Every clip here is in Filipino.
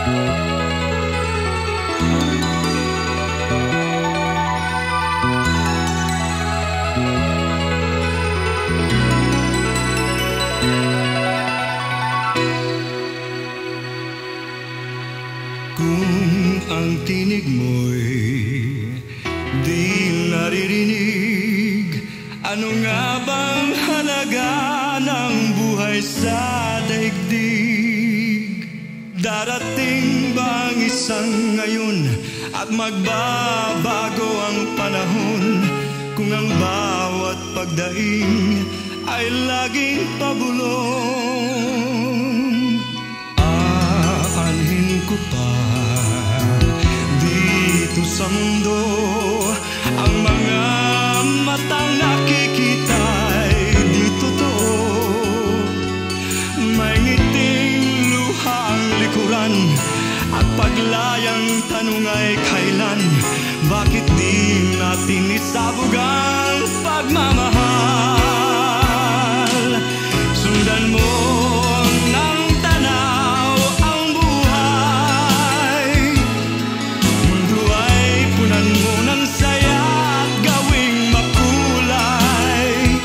Kung ang tinig mo'y di naririnig, ano nga bang halaga ng buhay sa daigdig? Darating ba ang isang ngayon at magbabago ang panahon, kung ang bawat pagdaing ay laging pabulong? Aanhin ko pa dito sa mundo ang mga matang nakikita'y di totoo. May ngiting luha ang likuran at paglayang tanong ay kailan, bakit di natin isabog ang pagmamahal? Sundan mo ng tanaw ang buhay, mundo ay punan mo ng saya at gawing makulay.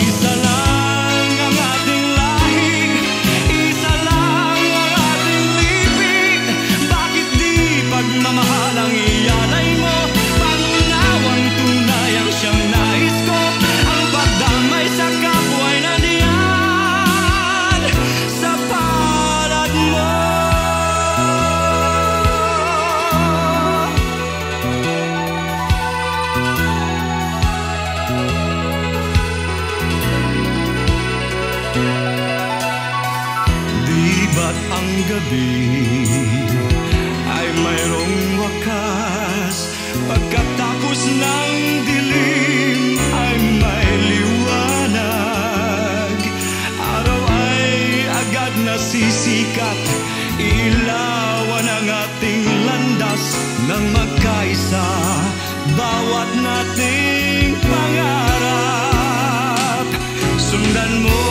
Isa lang ang ating lahi, isa lang ang ating libig, bakit di pagmamahal ang ialay mo? Pangunawang tunay ang siyang nais ko, ang pagdamay sa kapwa'y nandiyan sa palad mo. Di ba't ang gabi ay mayroong wakas, pagkatapos ng dilim ay may liwanag? Araw ay agad nasisikat, ilawan ang ating landas ng magkaisa, bawat nating pangarap. Sundan mo